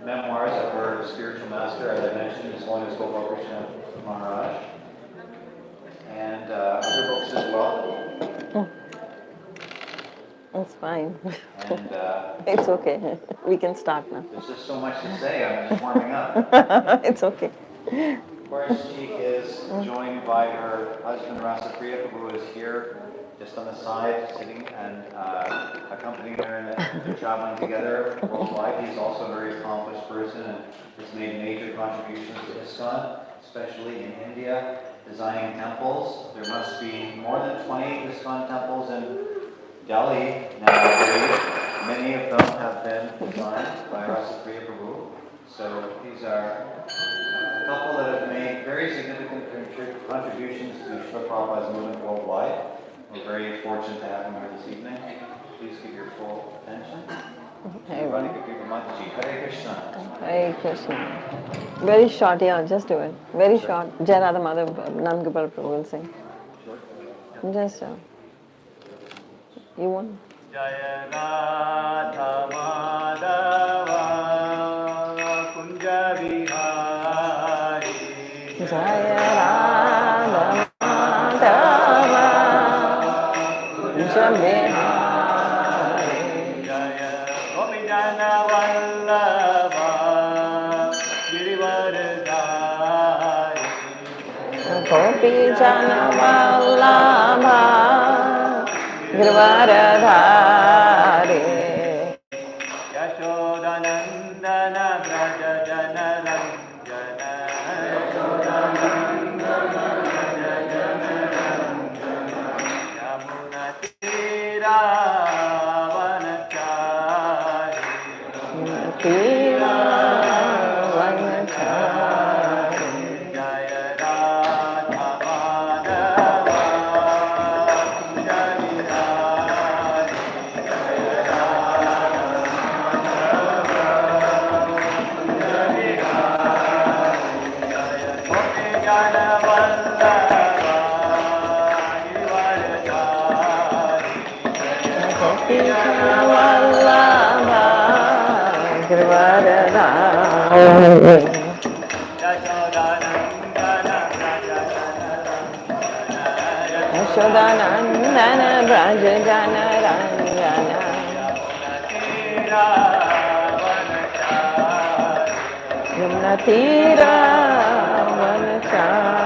memoirs of her spiritual master, as I mentioned, is one is Gopal Krishna Maharaj, and other books as well. It's fine. And it's okay. We can start now. There's just so much to say. I'm just warming up. It's okay. Of course, she is joined by her husband Radhika Krpa, who is here just on the side, sitting and accompanying her, and they're traveling together worldwide. He's also a very accomplished person and has made major contributions to ISKCON, especially in India, designing temples. There must be more than 20 ISKCON temples in Delhi nowadays. Many of them have been designed by Radhika Krpa. So these are a couple that have made very significant contributions to Srila Prabhupada's movement worldwide. We're very fortunate to have him here this evening. Please give your full attention. Radhika Krpa Mataji. Hare Krishna. Hare Krishna. Very short, yeah, just do it. Very short. Jai Radha Madhav, Nandgopal Prabhu will sing. Just, you want? Jaya Radha Madhava Kunja Vihari Jaya Radha Madhava Kunja Vihari Jaya Gopijana Vallabha Girivaradhari Gopijana Vallabha Girvaradhari Yashodanandana Braja Jana Ranjana Yashodanandana Braja Jana Ranjana Yamuna Tira Vanachari Tira Vanachari Jaya Radha Madhava Yashodanandana Braja Jana Ranjana Yamuna Tira Vanachari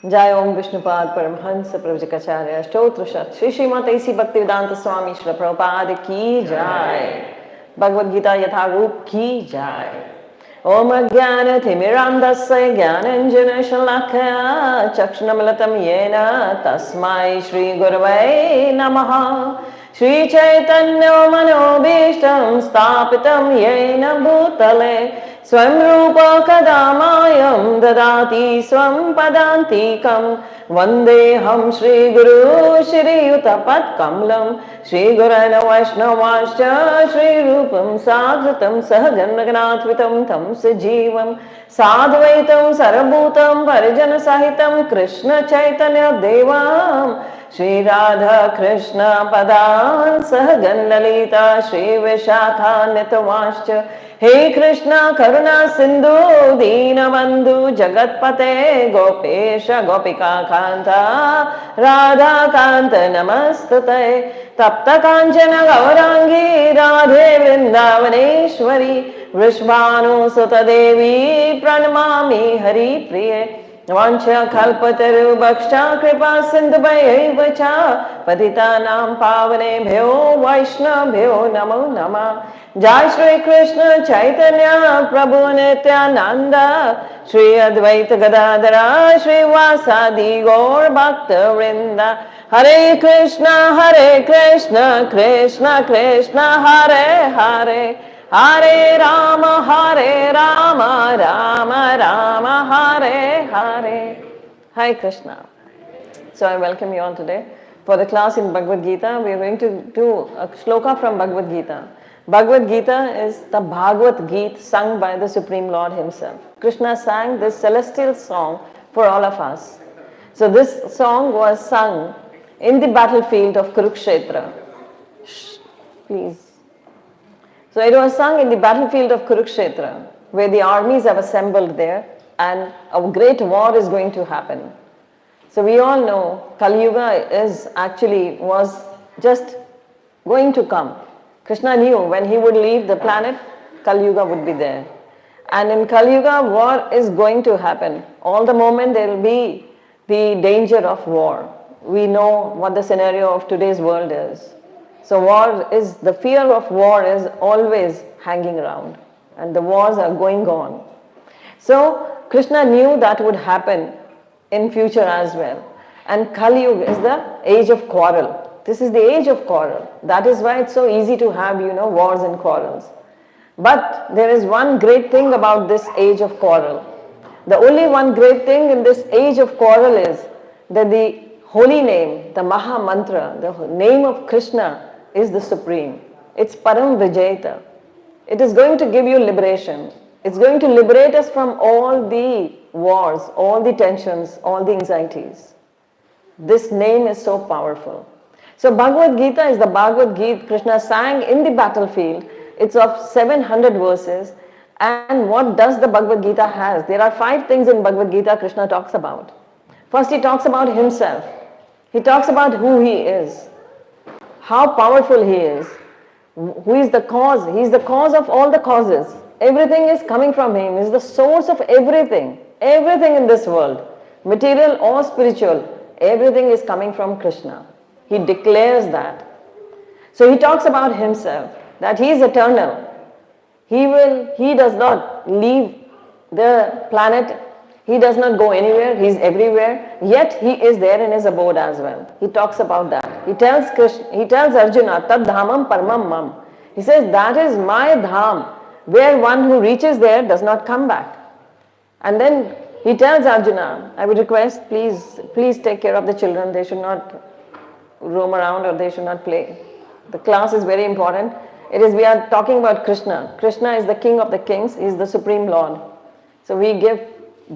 Jai Om Vishnupad Paramhansa Pravjakacharya Stottra Shat Shri Srimati Isi Bhaktivedanta Swami Shri Prabhupada Ki Jai Bhagavad Gita Yatha Roop Ki Jai Om Jnana Timirandasya Jnananjana Shalakaya Chakshunamalatam Yena Tasmai Shri Gurave Namaha Shri Chaitanya Manobishtam Stapitam Yena Bhutale स्वयं रूप कदा मायं ददाति स्वं पदान्तिकं वन्देऽहं श्रीगुरु श्रीयुतपत्कमलं श्रीगुरन् वैष्णवांश्च श्रीरूपं साग्रतं सहजनगणान्वितं तं सजीवं साद्वैतं सर्वभूतं परिजनसहितं कृष्णचैतन्यदेवं श्रीराधा कृष्ण पदान् सहगणललिता श्रीविशाखान्वितवांश्च हे कृष्ण करुणा सिंधु दीनबंधु जगत्पते गोपेश गोपिका कांता राधा कांत नमस्तुते तप्त कांचन गौरांगी राधे वृंदावनेश्वरी वृषभानुसुत देवी प्रणमामि हरि प्रिये वाञ्छाकल्पतरुभक्षा कृपा सिन्धुभ्यैव च पतितानां पावनेभ्यो वैष्णवेभ्यो नमो नमः जय श्री कृष्ण चैतन्य प्रभु नित्यानंद श्री अद्वैत गदाधर श्रीवासादि गौर भक्त वृंद हरे Krishna Krishna Krishna Hare Hare Hare Ram Ram Ram Hare Hare. Hi Krishna. So I welcome you all today for the class in Bhagavad Gita. We are going to do a shloka from Bhagavad Gita. Bhagavad Gita is the Bhagavad Gita sung by the Supreme Lord himself. Krishna sang this celestial song for all of us. So this song was sung in the battlefield of Kurukshetra. Shh, please. So it was sung in the battlefield of Kurukshetra, where the armies have assembled there and a great war is going to happen. So we all know Kali Yuga was just going to come. Krishna knew when he would leave the planet, Kali Yuga would be there. And in Kali Yuga, war is going to happen. All the moment there will be the danger of war. We know what the scenario of today's world is. So the fear of war is always hanging around and the wars are going on. So Krishna knew that would happen in future as well. And Kali Yuga is the age of quarrel. This is the age of quarrel. That is why it's so easy to have, wars and quarrels. But there is one great thing about this age of quarrel. The only one great thing in this age of quarrel is that the holy name, the Maha Mantra, the name of Krishna is the supreme. It's Param Vijayata. It is going to give you liberation. It's going to liberate us from all the wars, all the tensions, all the anxieties. This name is so powerful. So Bhagavad Gita is the Bhagavad Gita Krishna sang in the battlefield. It's of 700 verses. And what does the Bhagavad Gita has? There are 5 things in Bhagavad Gita Krishna talks about. First he talks about himself. He talks about who he is, how powerful he is, who is the cause. He is the cause of all the causes. Everything is coming from him. He is the source of everything. Everything in this world, material or spiritual, everything is coming from Krishna. He declares that. So he talks about himself, that he is eternal. He does not leave the planet. He does not go anywhere. He is everywhere. Yet he is there in his abode as well. He talks about that. He tells Arjuna, Tad dhamam paramam mam. He says, that is my dham, where one who reaches there does not come back. And then he tells Arjuna, I would request, please take care of the children. They should not roam around or they should not play. The class is very important. We are talking about Krishna. Krishna is the king of the kings. He is the supreme Lord. So we give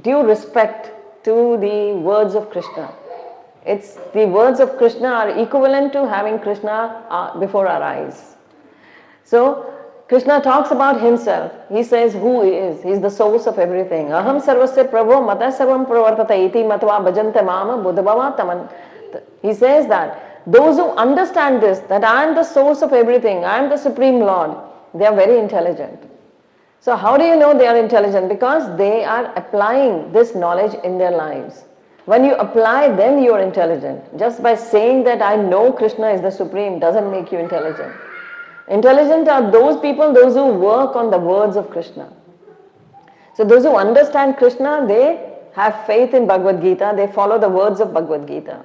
due respect to the words of Krishna. The words of Krishna are equivalent to having Krishna before our eyes. So Krishna talks about himself. He says who he is. He is the source of everything. Aham sarvasya prabho mata sarvam pravartata iti matva bhajante mama buddhabhava taman. He says that those who understand this, that I am the source of everything, I am the supreme Lord, they are very intelligent. So how do you know they are intelligent? Because they are applying this knowledge in their lives. When you apply, then you are intelligent. Just by saying that I know Krishna is the supreme doesn't make you intelligent. Intelligent are those people, those who work on the words of Krishna. So those who understand Krishna, they have faith in Bhagavad Gita, they follow the words of Bhagavad Gita.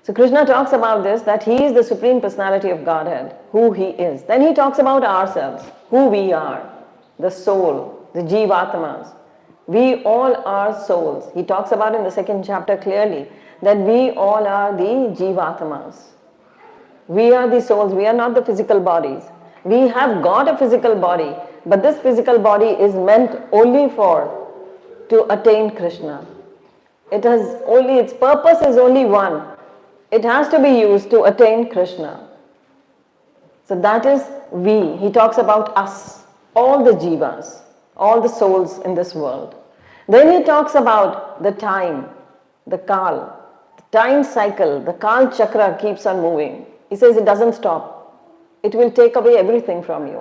So Krishna talks about this, that he is the supreme personality of Godhead, who he is. Then he talks about ourselves, who we are, the soul. the Jivatmas. We all are souls. He talks about in the second chapter clearly that we all are the Jivatmas. We are the souls, we are not the physical bodies. We have got a physical body, but this physical body is meant only to attain Krishna. Its purpose is only one. It has to be used to attain Krishna. So that is we. He talks about us, all the jivas, all the souls in this world. Then he talks about the time, the kal, the time cycle, the kal chakra keeps on moving. He says it doesn't stop. It will take away everything from you.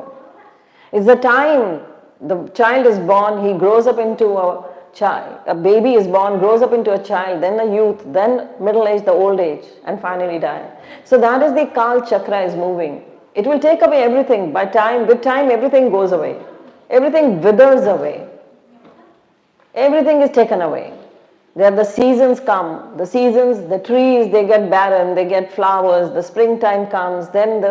It's the time the child is born, he grows up into a child. A baby is born, grows up into a child, then a youth, then middle age, the old age, and finally die. So that is the kal chakra is moving. It will take away everything. With time, everything goes away. Everything withers away. Everything is taken away. There the seasons come. The seasons, the trees, they get barren, they get flowers. The springtime comes, then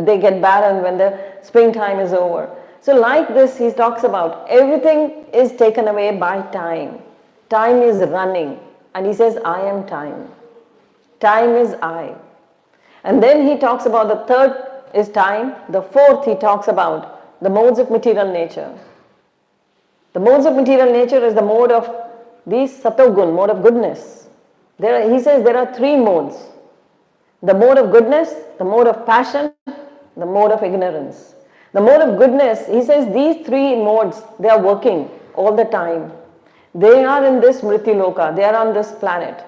they get barren when the springtime is over. So like this, he talks about everything is taken away by time. Time is running. And he says, I am time. Time is I. And then he talks about the third is time. The fourth, he talks about the modes of material nature. The modes of material nature is the mode of the satogun, mode of goodness. He says there are three modes. The mode of goodness, the mode of passion, the mode of ignorance. The mode of goodness, he says these three modes, they are working all the time. They are in this Mrityu-loka, they are on this planet.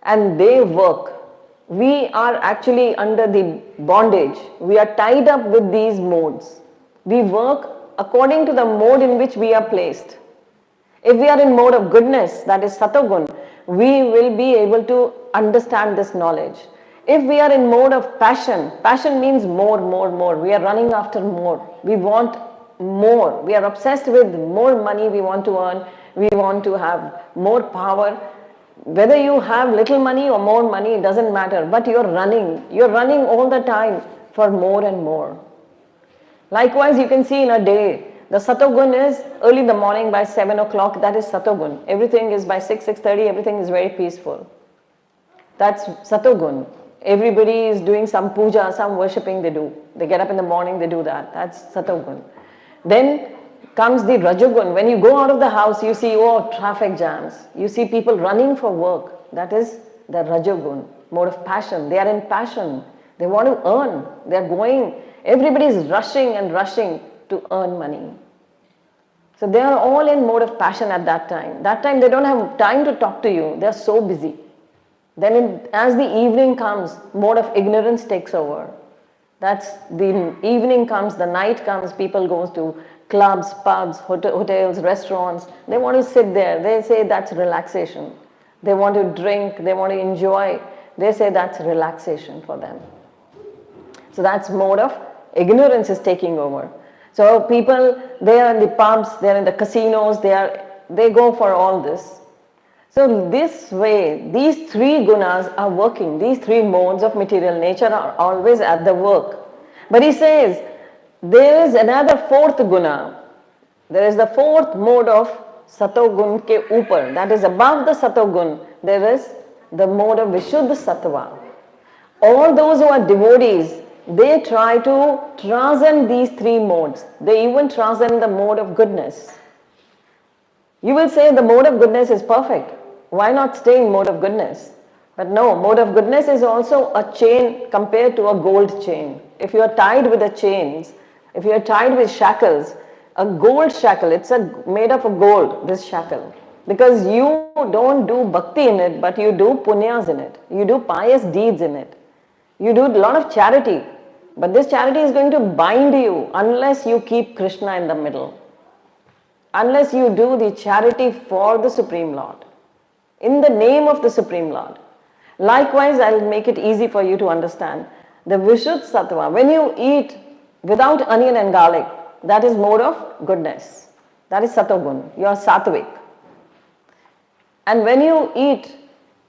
And they work. We are actually under the bondage. We are tied up with these modes. We work according to the mode in which we are placed. If we are in mode of goodness, that is Satogun, we will be able to understand this knowledge. If we are in mode of passion, passion means more. We are running after more. We want more. We are obsessed with more money we want to earn. We want to have more power. Whether you have little money or more money, it doesn't matter. But you're running. You're running all the time for more and more. Likewise, you can see in a day, the Satogun is early in the morning by 7 o'clock, that is Satogun. Everything is by 6:30, everything is very peaceful. That's Satogun. Everybody is doing some puja, some worshipping they do. They get up in the morning, they do that. That's Satogun. Then comes the Rajogun. When you go out of the house, you see, traffic jams. You see people running for work. That is the Rajogun, mode of passion. They are in passion. They want to earn. They are going. Everybody is rushing and rushing to earn money. So they are all in mode of passion at that time. That time they don't have time to talk to you. They are so busy. Then as the evening comes, mode of ignorance takes over. That's the evening comes, the night comes, people go to clubs, pubs, hotels, restaurants. They want to sit there. They say that's relaxation. They want to drink, they want to enjoy. They say that's relaxation for them. So that's mode of ignorance is taking over. So people, they are in the pubs, they are in the casinos, they go for all this. So this way, these three gunas are working. These three modes of material nature are always at the work. But he says, there is another fourth guna. There is the fourth mode of Satogun ke upar. That is above the Satogun. There is the mode of Vishuddha Sattva. All those who are devotees, they try to transcend these three modes. They even transcend the mode of goodness. You will say the mode of goodness is perfect. Why not stay in mode of goodness? But no, mode of goodness is also a chain compared to a gold chain. If you are tied with the chains, if you are tied with shackles, a gold shackle, it's made of gold, this shackle. Because you don't do bhakti in it, but you do punyas in it. You do pious deeds in it. You do a lot of charity. But this charity is going to bind you unless you keep Krishna in the middle. Unless you do the charity for the Supreme Lord. In the name of the Supreme Lord. Likewise, I'll make it easy for you to understand. The Vishuddha Sattva, when you eat without onion and garlic, that is mode of goodness. That is Satogun. You are Sattvic. And when you eat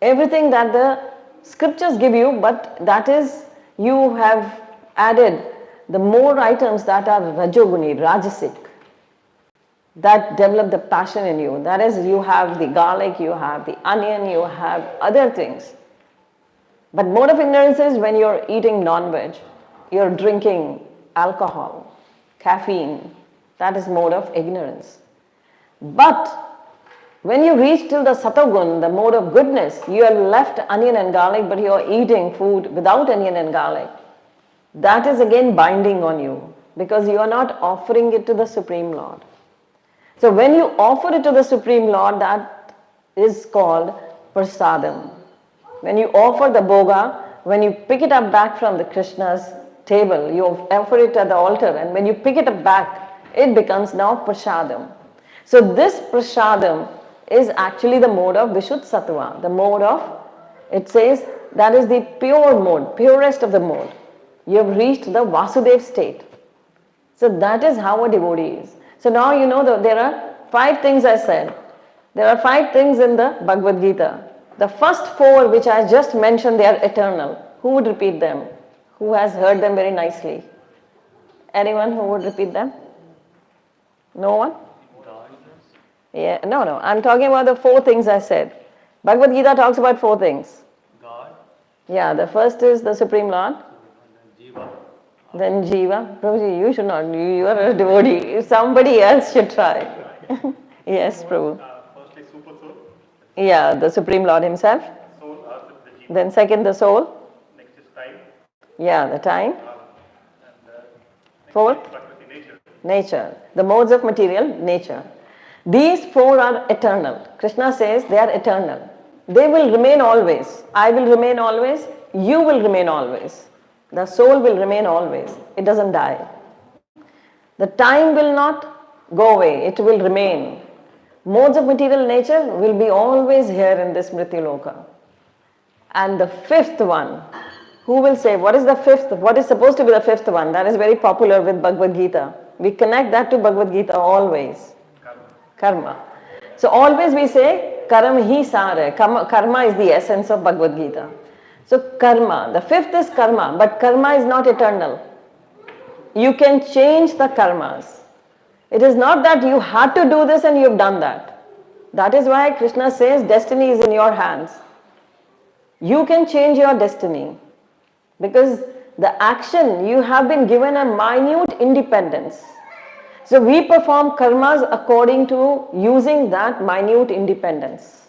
everything that the scriptures give you, but that is, you have added the more items that are Rajoguni, Rajasic. that develop the passion in you. That is, you have the garlic, you have the onion, you have other things. But mode of ignorance is when you're eating non-veg, you're drinking alcohol, caffeine. That is mode of ignorance. But when you reach till the satagun, the mode of goodness, you have left onion and garlic, but you are eating food without onion and garlic. That is again binding on you because you are not offering it to the Supreme Lord. So when you offer it to the Supreme Lord, that is called prasadam. When you offer the bhoga, when you pick it up back from the Krishna's table, you offer it at the altar, and when you pick it up back, it becomes now prasadam. So this prasadam is actually the mode of Vishuddha Sattva, the mode of, it says, that is the pure mode, purest of the mode. You have reached the Vasudev state. So that is how a devotee is. So now you know that there are 5 things I said. There are 5 things in the Bhagavad Gita. The first 4 which I just mentioned, they are eternal. Who would repeat them? Who has heard them very nicely? Anyone who would repeat them? No one? Yeah, no. I'm talking about the 4 things I said. Bhagavad Gita talks about 4 things. God, Yeah, the first is the Supreme Lord. Jiva, Then Jiva. Prabhuji, you should not. You are a devotee. Somebody else should try. Yes, Prabhu. firstly Super Soul, Yeah, the Supreme Lord himself. Soul, the Jiva. Then second, the soul. Next is time, Yeah, the time. and Fourth, Prakriti, nature. nature. The modes of material, nature. These 4 are eternal. Krishna says they are eternal. They will remain always. I will remain always. You will remain always. The soul will remain always. It doesn't die. The time will not go away. It will remain. Modes of material nature will be always here in this Mrityu-loka. And the 5th one, who will say, what is the 5th? What is supposed to be the 5th one? That is very popular with Bhagavad Gita. We connect that to Bhagavad Gita always. Karma. So always we say, karma hi sara. Karma is the essence of Bhagavad Gita. So karma, the 5th is karma, but karma is not eternal. You can change the karmas. It is not that you had to do this and you've done that. That is why Krishna says destiny is in your hands. You can change your destiny because the action, you have been given a minute independence. So we perform karmas according to using that minute independence.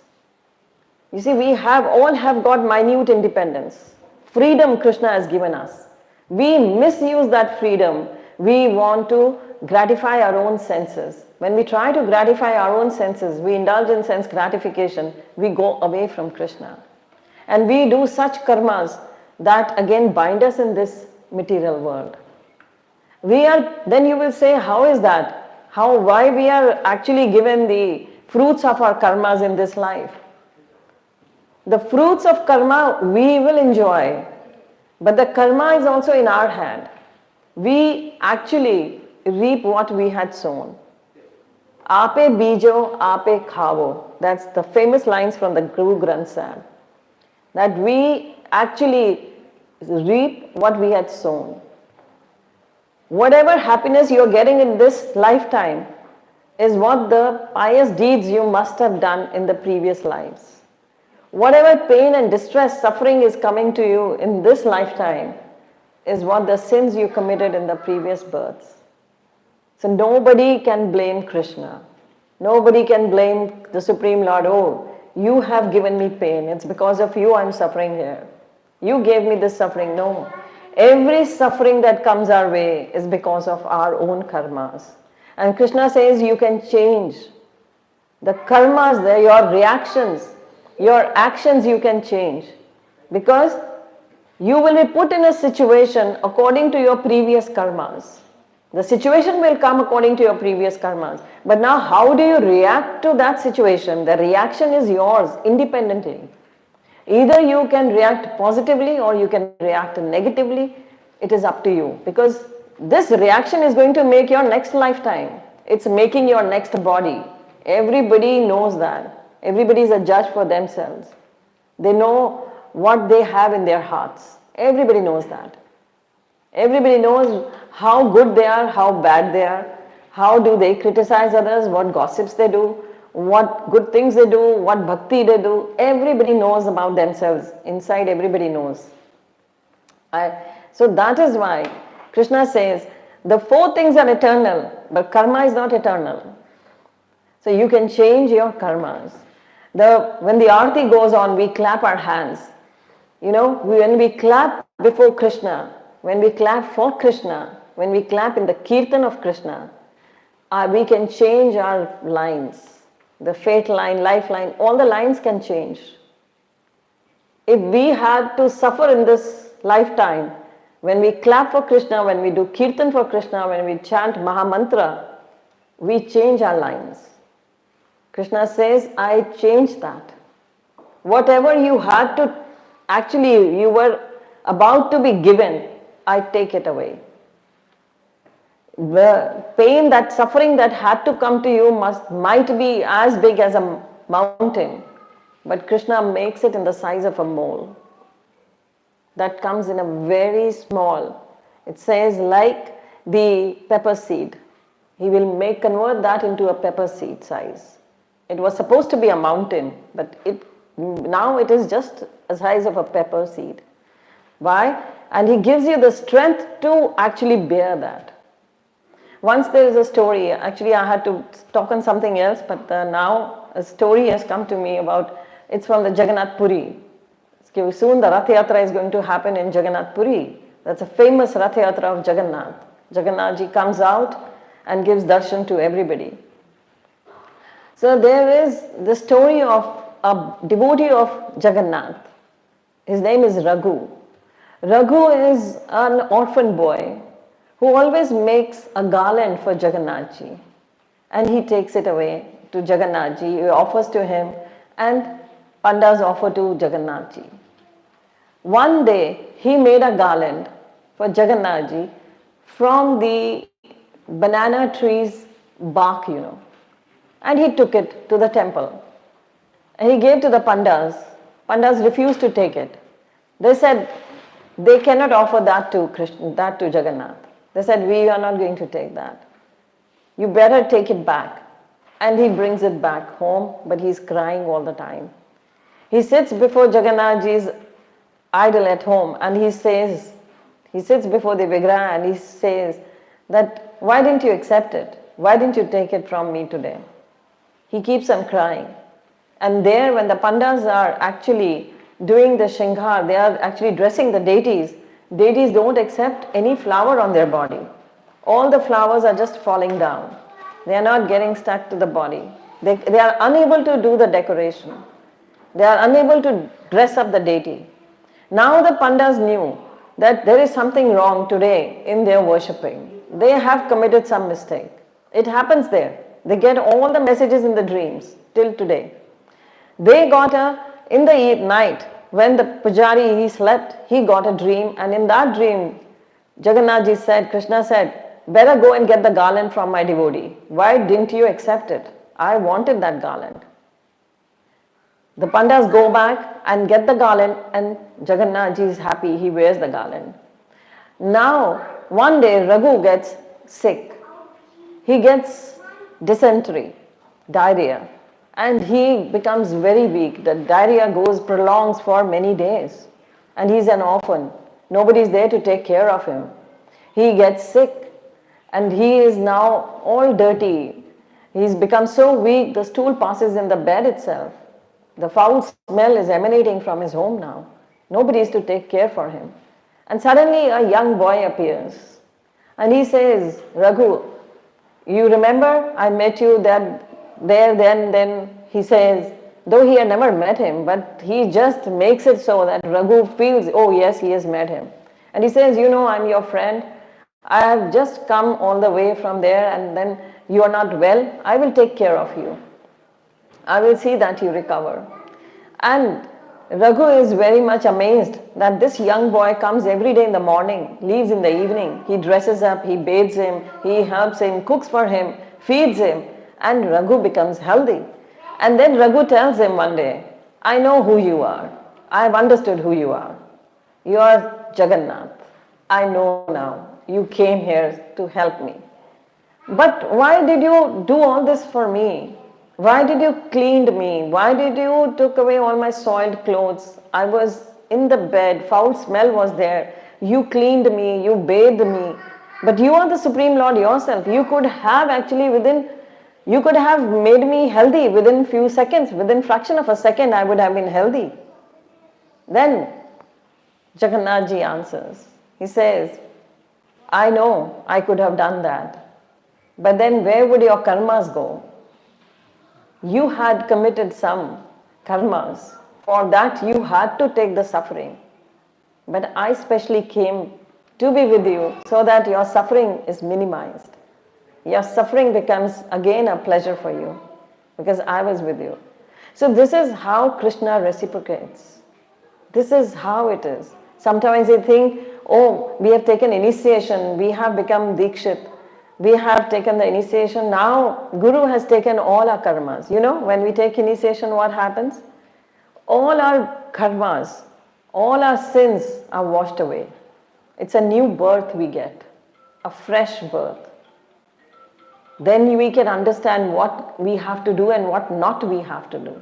You see, we all have got minute independence. Freedom Krishna has given us. We misuse that freedom. We want to gratify our own senses. When we try to gratify our own senses, we indulge in sense gratification, we go away from Krishna. And we do such karmas that again bind us in this material world. Then you will say, how is that? Why we are actually given the fruits of our karmas in this life? The fruits of karma we will enjoy, but the karma is also in our hand. We actually reap what we had sown. Ape bijo, ape khavo. That's the famous lines from the Guru Granth Sahib. That we actually reap what we had sown. Whatever happiness you are getting in this lifetime is what the pious deeds you must have done in the previous lives. Whatever pain and distress, suffering is coming to you in this lifetime is what the sins you committed in the previous births. So nobody can blame Krishna. Nobody can blame the Supreme Lord. Oh, you have given me pain. It's because of you I'm suffering here. You gave me this suffering. No. Every suffering that comes our way is because of our own karmas. And Krishna says you can change. The karmas, your reactions, your actions you can change. Because you will be put in a situation according to your previous karmas. The situation will come according to your previous karmas. But now how do you react to that situation? The reaction is yours independently. Either you can react positively or you can react negatively. It is up to you. Because this reaction is going to make your next lifetime. It's making your next body. Everybody knows that. Everybody is a judge for themselves. They know what they have in their hearts. Everybody knows that. Everybody knows how good they are, how bad they are, How do they criticize others? What gossips they do? What good things they do? What bhakti they do? Everybody knows about themselves. Inside, everybody knows. So that is why Krishna says the four things are eternal, but karma is not eternal. So you can change your karmas. When the arati goes on, we clap our hands. You know, when we clap before Krishna, when we clap for Krishna, when we clap in the kirtan of Krishna, we can change our lines. The fate line, life line, all the lines can change. If we had to suffer in this lifetime, when we clap for Krishna, when we do kirtan for Krishna, when we chant Mahamantra, we change our lines. Krishna says, I changed that. Whatever you had to, actually you were about to be given, I take it away. The pain, that suffering that had to come to you might be as big as a mountain, but Krishna makes it in the size of a mole. That comes in a very small, it says like the pepper seed. He will convert that into a pepper seed size. It was supposed to be a mountain, but now it is just the size of a pepper seed. Why? And he gives you the strength to actually bear that. Once there is a story, actually I had to talk on something else, but now a story has come to me about, it's from the Jagannath Puri. Soon the Rath Yatra is going to happen in Jagannath Puri. That's a famous Rath Yatra of Jagannath. Jagannath ji comes out and gives darshan to everybody. So there is the story of a devotee of Jagannath. His name is Raghu. Raghu is an orphan boy who always makes a garland for Jagannath ji, and he takes it away to Jagannath ji, he offers to him, and Pandas offer to Jagannath ji. One day he made a garland for Jagannath ji from the banana tree's bark, and he took it to the temple. And he gave to the Pandas. Pandas refused to take it. They said they cannot offer that to Krishna, that to Jagannath. They said, we are not going to take that. You better take it back. And he brings it back home, but he's crying all the time. He sits before Jagannath ji's idol at home and he says, he sits before the Vigraha and he says that, why didn't you accept it? Why didn't you take it from me today? He keeps on crying. And there, when the Pandas are actually doing the Shringar, they are actually dressing the deities. Deities don't accept any flower on their body. All the flowers are just falling down. They are not getting stuck to the body. They are unable to do the decoration. They are unable to dress up the deity. Now the Pandas knew that there is something wrong today in their worshipping. They have committed some mistake. It happens there. They get all the messages in the dreams till today. They got in the night, when the Pujari, he slept, he got a dream, and in that dream, Jagannath ji said, Krishna said, better go and get the garland from my devotee. Why didn't you accept it? I wanted that garland. The Pandas go back and get the garland, and Jagannath ji is happy, he wears the garland. Now, one day Raghu gets sick. He gets dysentery, diarrhea. And he becomes very weak. The diarrhea prolongs for many days. And he's an orphan. Nobody is there to take care of him. He gets sick and he is now all dirty. He's become so weak, the stool passes in the bed itself. The foul smell is emanating from his home now. Nobody is to take care for him. And suddenly a young boy appears. And he says, Raghu, you remember I met you then he says, though he had never met him, but he just makes it so that Raghu feels, oh yes, he has met him. And he says, I'm your friend. I have just come all the way from there and then you are not well. I will take care of you. I will see that you recover. And Raghu is very much amazed that this young boy comes every day in the morning, leaves in the evening. He dresses up, he bathes him, he helps him, cooks for him, feeds him. And Raghu becomes healthy. And then Raghu tells him one day, I know who you are. I have understood who you are. You are Jagannath. I know now. You came here to help me. But why did you do all this for me? Why did you cleaned me? Why did you took away all my soiled clothes? I was in the bed, foul smell was there. You cleaned me, you bathed me. But you are the Supreme Lord yourself. You could have actually you could have made me healthy within few seconds, within fraction of a second I would have been healthy. Then Jagannath ji answers. He says, I know I could have done that. But then where would your karmas go? You had committed some karmas. For that you had to take the suffering. But I specially came to be with you so that your suffering is minimized. Your suffering becomes again a pleasure for you because I was with you. So this is how Krishna reciprocates. This is how it is. Sometimes they think, oh, we have taken initiation, we have become Dikshit, we have taken the initiation, now Guru has taken all our karmas. You know, when we take initiation, what happens? All our karmas, all our sins are washed away. It's a new birth we get, a fresh birth. Then we can understand what we have to do and what not we have to do.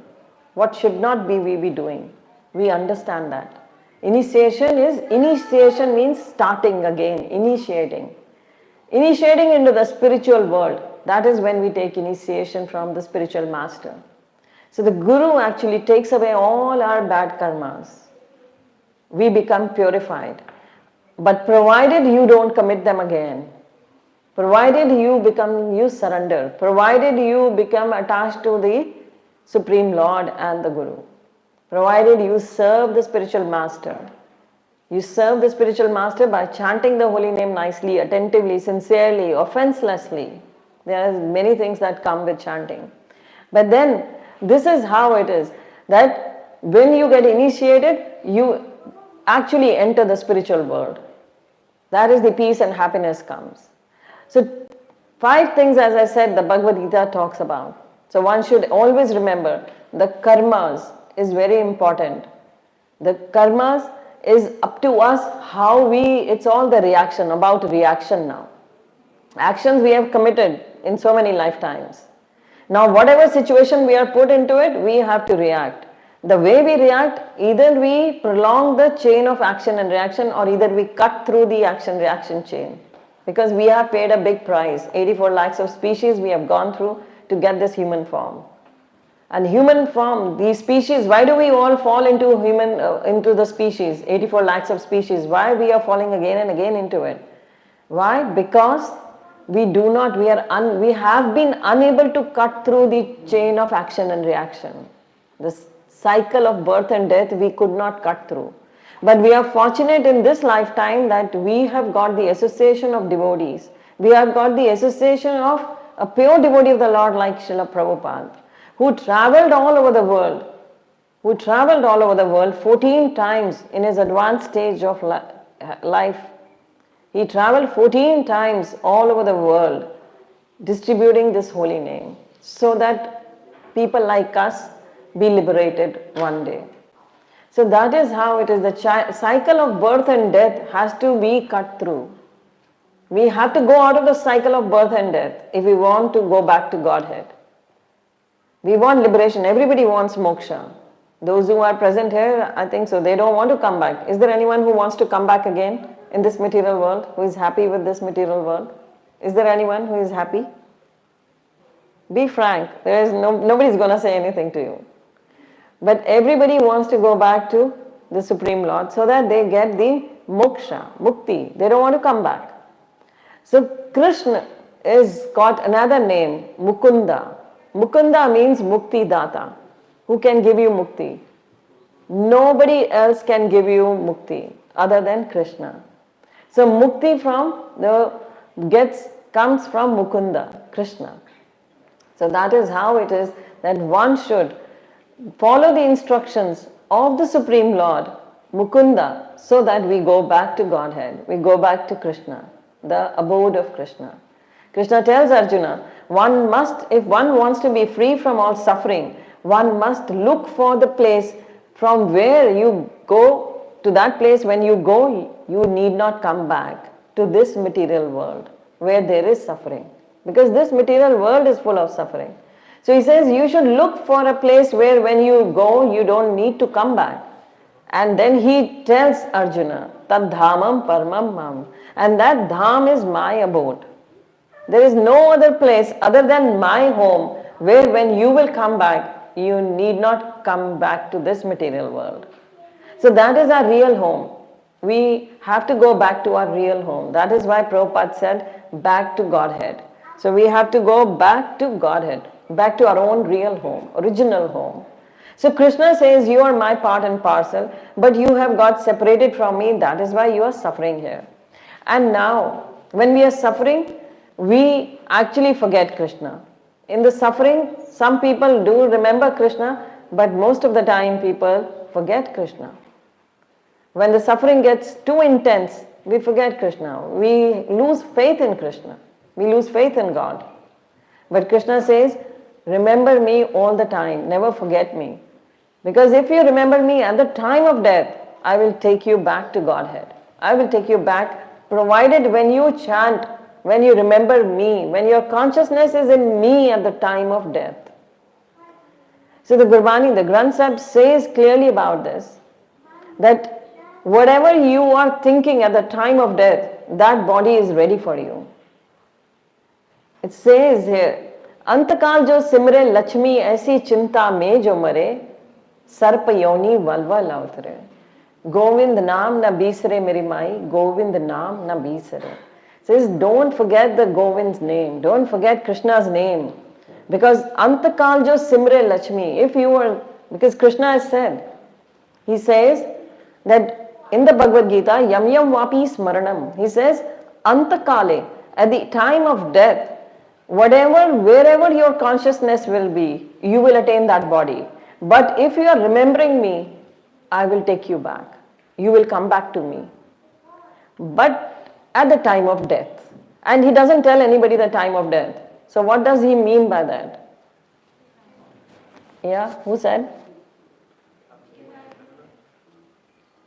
What should not we be doing. We understand that. Initiation means starting again, initiating. Initiating into the spiritual world. That is when we take initiation from the spiritual master. So the Guru actually takes away all our bad karmas. We become purified. But provided you don't commit them again, provided you surrender, provided you become attached to the Supreme Lord and the Guru, provided you serve the spiritual master. You serve the spiritual master by chanting the holy name nicely, attentively, sincerely, offenselessly. There are many things that come with chanting. But then, this is how it is, that when you get initiated, you actually enter the spiritual world. That is the peace and happiness comes. So 5 things, as I said, the Bhagavad Gita talks about. So one should always remember the karmas is very important. The karmas is up to us how it's all the reaction, about reaction now. Actions we have committed in so many lifetimes. Now whatever situation we are put into it, we have to react. The way we react, either we prolong the chain of action and reaction or either we cut through the action-reaction chain. Because we have paid a big price. 84 lakhs of species we have gone through to get this human form. And human form, these species, why do we all fall into the species, 84 lakhs of species? Why we are falling again and again into it? Why? Because we have been unable to cut through the chain of action and reaction. The cycle of birth and death we could not cut through. But we are fortunate in this lifetime that we have got the association of devotees. We have got the association of a pure devotee of the Lord like Srila Prabhupada, who travelled all over the world, 14 times in his advanced stage of life. He travelled 14 times all over the world, distributing this holy name, so that people like us be liberated one day. So that is how it is. The cycle of birth and death has to be cut through. We have to go out of the cycle of birth and death if we want to go back to Godhead. We want liberation. Everybody wants moksha. Those who are present here, I think so, they don't want to come back. Is there anyone who wants to come back again in this material world, who is happy with this material world? Is there anyone who is happy? Be frank. Nobody's going to say anything to you. But everybody wants to go back to the Supreme Lord so that they get the moksha, mukti. They don't want to come back. So Krishna is got another name, Mukunda. Mukunda means mukti data. Who can give you mukti? Nobody else can give you mukti other than Krishna. So mukti comes from Mukunda, Krishna. So that is how it is that one should follow the instructions of the Supreme Lord, Mukunda, so that we go back to Godhead, we go back to Krishna, the abode of Krishna. Krishna tells Arjuna, if one wants to be free from all suffering, one must look for the place from where you go to that place. When you go, you need not come back to this material world where there is suffering. because this material world is full of suffering. So he says you should look for a place where when you go, you don't need to come back. And then he tells Arjuna, Tad dhamam paramam mam. And that dham is my abode. There is no other place other than my home where when you will come back, you need not come back to this material world. So that is our real home. We have to go back to our real home. That is why Prabhupada said, back to Godhead. So we have to go back to Godhead, back to our own real home, original home. So Krishna says, you are my part and parcel, but you have got separated from me. That is why you are suffering here. And now, when we are suffering, we actually forget Krishna. In the suffering, some people do remember Krishna, but most of the time people forget Krishna. When the suffering gets too intense, we forget Krishna. We lose faith in Krishna. We lose faith in God. But Krishna says, remember me all the time. Never forget me. Because if you remember me at the time of death, I will take you back to Godhead. I will take you back, provided when you chant, when you remember me, when your consciousness is in me at the time of death. So the Gurbani, the Granth Sahib says clearly about this, that whatever you are thinking at the time of death, that body is ready for you. It says here, Antakal jo simre Lakshmi aisi chinta mein jo mare, sarp yoni valva lautre. Govind naam na bisre meri mai, Govind naam na bisre. It says, don't forget the Govind's name, don't forget Krishna's name. Because Antakal jo simre Lakshmi, if you were, because Krishna has said, he says that in the Bhagavad Gita, yam yam vapi smaranam, he says, Antakale, at the time of death, wherever your consciousness will be, you will attain that body. But if you are remembering me, I will take you back. You will come back to me. But at the time of death. And he doesn't tell anybody the time of death. So what does he mean by that? Yeah, who said?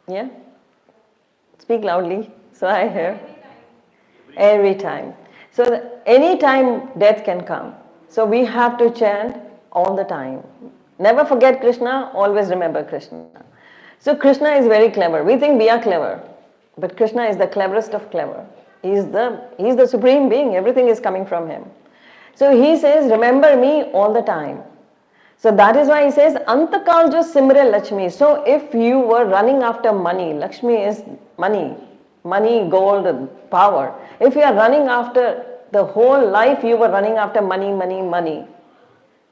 Yeah? Speak loudly so I hear. Every time. So any time death can come. So we have to chant all the time. Never forget Krishna, always remember Krishna. So Krishna is very clever. We think we are clever. But Krishna is the cleverest of clever. He's the supreme being. Everything is coming from him. So he says, remember me all the time. So that is why he says, Antakal jo simre Lakshmi. So if you were running after money, Lakshmi is money, gold, power. If you are running after the whole life, you were running after money,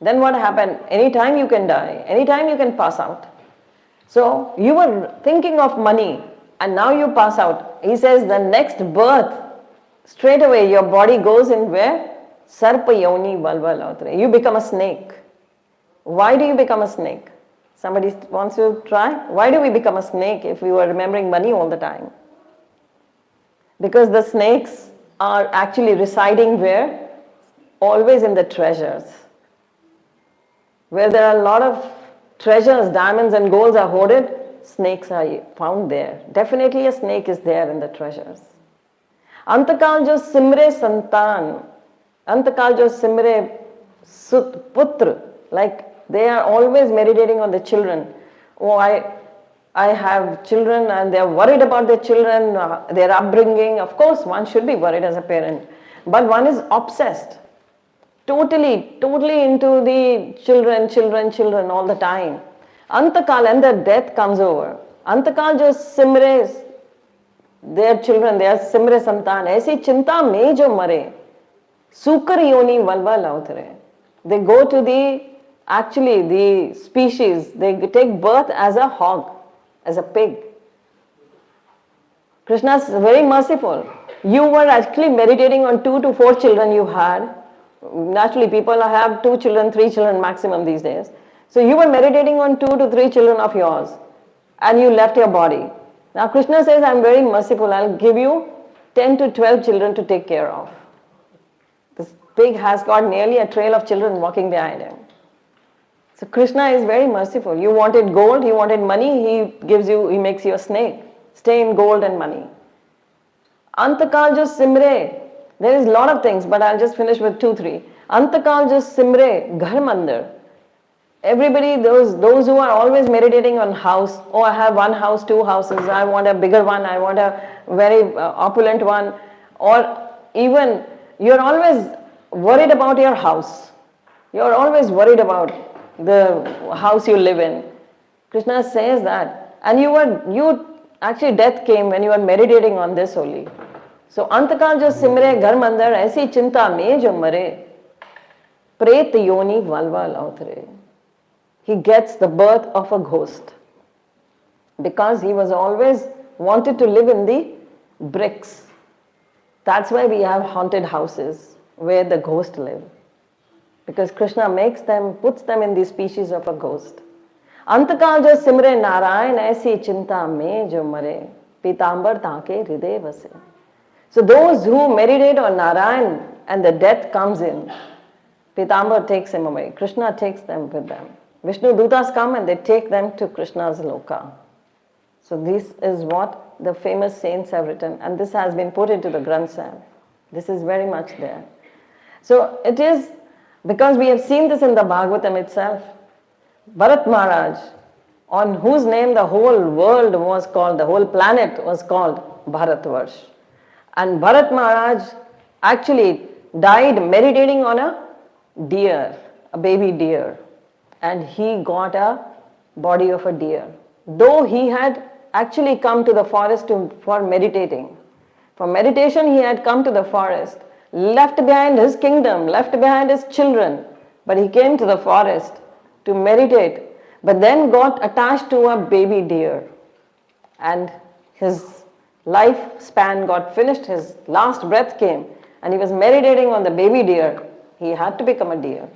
then what happened? Anytime you can die, anytime you can pass out. So you were thinking of money and now you pass out. He says the next birth, straight away your body goes in where? Sarpa yoni valva lautre. You become a snake. Why do you become a snake? Somebody wants to try? Why do we become a snake if we were remembering money all the time? Because the snakes are actually residing where? Always in the treasures. Where there are a lot of treasures, diamonds and golds are hoarded, snakes are found there. Definitely a snake is there in the treasures. Antakal jo simre santan, Antakal jo simre sut putra, like they are always meditating on the children. Oh, I have children and they are worried about their children, their upbringing. Of course, one should be worried as a parent. But one is obsessed. Totally into the children all the time. Antakal, and the death comes over. Antakal jo simre, their children, they are simre santan. Aisi chinta mein jo mare, sukar yoni valva lautre. They go to the species, they take birth as a hog, as a pig. Krishna is very merciful. You were actually meditating on 2 to 4 children you had. Naturally, people have 2 children, 3 children maximum these days. So you were meditating on 2 to 3 children of yours and you left your body. Now Krishna says, I'm very merciful. I'll give you 10 to 12 children to take care of. This pig has got nearly a trail of children walking behind him. So Krishna is very merciful. You wanted gold, you wanted money, he makes you a snake. Stay in gold and money. Antakal jo simre, There is a lot of things, but I'll just finish with 2-3. Antakal just simre ghar mandir. Everybody, those who are always meditating on house, oh, I have one house, two houses, I want a bigger one, I want a very opulent one, or even you're always worried about your house. You're always worried about the house you live in. Krishna says that. And actually death came when you were meditating on this only. So, Antakal jo simre ghar mandar aisi chinta mein jo mare, pret yoni valval avtare. He gets the birth of a ghost because he was always wanted to live in the bricks. That's why we have haunted houses where the ghosts live. Because Krishna puts them in the species of a ghost. Antakal jo simre Narayan aisi chinta mein jo mare, pitambar taake hriday vase. So those who meditate on Narayan and the death comes in, Pitambar takes him away. Krishna takes them with them. Vishnu Dutas come and they take them to Krishna's loka. So this is what the famous saints have written, and this has been put into the Granth Sahib. This is very much there. So it is because we have seen this in the Bhagavatam itself. Bharat Maharaj, on whose name the whole world was called, the whole planet was called Bharatvarsh. And Bharat Maharaj actually died meditating on a deer, a baby deer. And he got a body of a deer. Though he had actually come to the forest for meditating. For meditation he had come to the forest, left behind his kingdom, left behind his children. But he came to the forest to meditate, but then got attached to a baby deer. And his lifespan got finished, his last breath came, and he was meditating on the baby deer. He had to become a deer.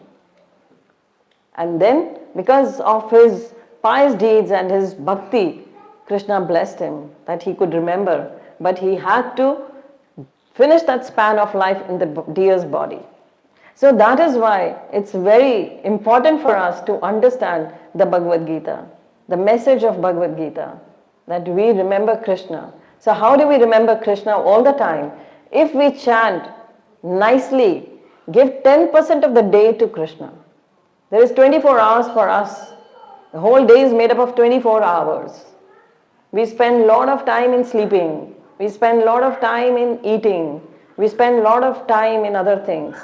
And then, because of his pious deeds and his bhakti, Krishna blessed him that he could remember. But he had to finish that span of life in the deer's body. So that is why it's very important for us to understand the Bhagavad Gita, the message of Bhagavad Gita, that we remember Krishna. So how do we remember Krishna all the time? If we chant nicely, give 10% of the day to Krishna. There is 24 hours for us. The whole day is made up of 24 hours. We spend a lot of time in sleeping. We spend a lot of time in eating. We spend a lot of time in other things.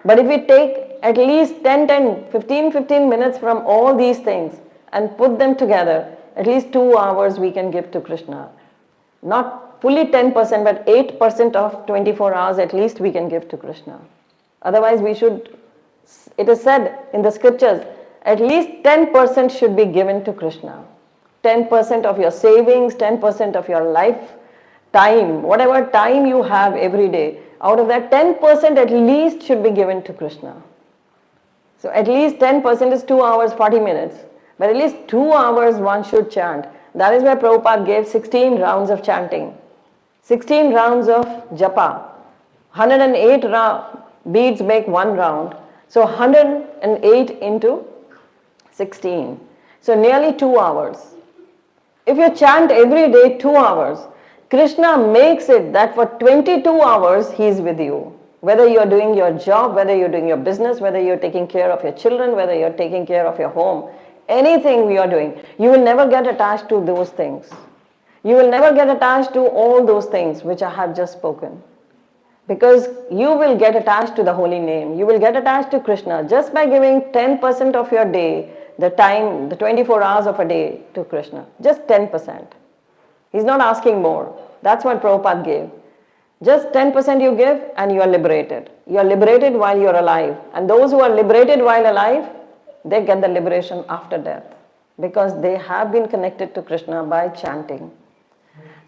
But if we take at least 15 minutes from all these things and put them together, at least 2 hours we can give to Krishna. Not fully 10%, but 8% of 24 hours at least we can give to Krishna. Otherwise it is said in the scriptures, at least 10% should be given to Krishna. 10% of your savings, 10% of your life time, whatever time you have every day, out of that 10% at least should be given to Krishna. So at least 10% is 2 hours, 40 minutes. But at least 2 hours one should chant. That is why Prabhupada gave 16 rounds of chanting. 16 rounds of japa. 108 beads make 1 round. So 108 into 16. So nearly 2 hours. If you chant every day 2 hours, Krishna makes it that for 22 hours he is with you. Whether you are doing your job, whether you are doing your business, whether you are taking care of your children, whether you are taking care of your home, anything we are doing, you will never get attached to those things. You will never get attached to all those things which I have just spoken. Because you will get attached to the holy name. You will get attached to Krishna just by giving 10% of your day, the time, the 24 hours of a day to Krishna. Just 10%. He's not asking more. That's what Prabhupada gave. Just 10% you give and you are liberated. You are liberated while you are alive. And those who are liberated while alive, they get the liberation after death. Because they have been connected to Krishna by chanting.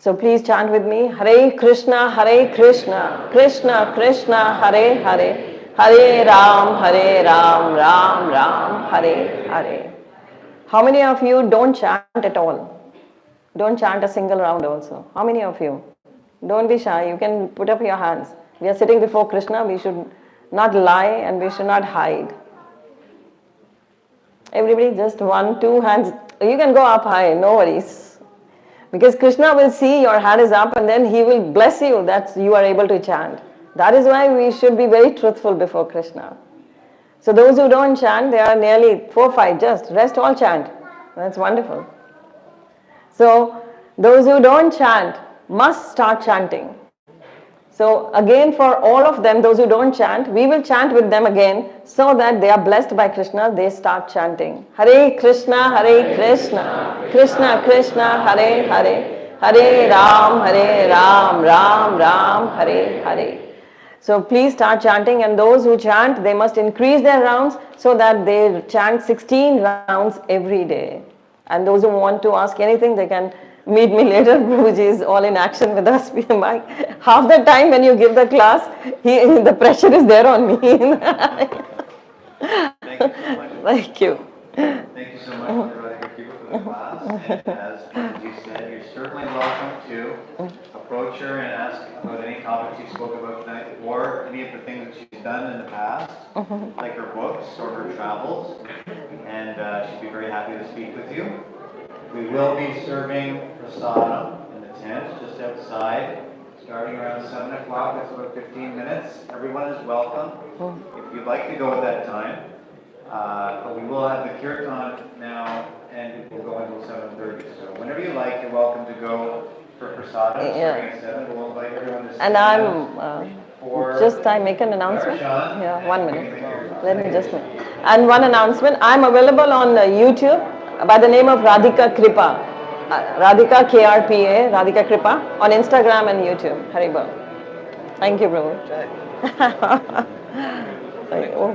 So please chant with me. Hare Krishna, Krishna Krishna, Hare Hare, Hare Ram, Ram Ram, Hare Hare. How many of you don't chant at all? Don't chant a single round also. How many of you? Don't be shy. You can put up your hands. We are sitting before Krishna. We should not lie and we should not hide. Everybody just 1, 2 hands. You can go up high. No worries. Because Krishna will see your hand is up and then he will bless you that you are able to chant. That is why we should be very truthful before Krishna. So those who don't chant, they are nearly 4, 5 just. Rest all chant. That's wonderful. So those who don't chant must start chanting. So again, for all of them, those who don't chant, we will chant with them again so that they are blessed by Krishna. They start chanting. Hare Krishna, Krishna Krishna, Hare Hare, Hare Ram, Ram Ram, Hare Hare. So please start chanting, and those who chant, they must increase their rounds so that they chant 16 rounds every day. And those who want to ask anything, they can meet me later. Prabhuji is all in action with us. Half the time when you give the class, the pressure is there on me. Thank you so much. Thank you. Thank you so much, Radhika Krpa, for the class. And as Prabhuji said, you're certainly welcome to approach her and ask about any topics she spoke about tonight, or any of the things that she's done in the past, like her books or her travels. And she'd be very happy to speak with you. We will be serving prasadam in the tent just outside, starting around 7 o'clock. That's about 15 minutes. Everyone is welcome if you'd like to go at that time. But we will have the kirtan now, and it will go until 7:30. So whenever you like, you're welcome to go for prasadam starting at 7. We'll invite everyone to And I make an announcement? Yeah, 1 minute. Let me just make. And one announcement, I'm available on YouTube by the name of Radhika Krpa. Radhika Krpa, Radhika Krpa, on Instagram and YouTube. Haribol. Thank you, Prabhu. Oh,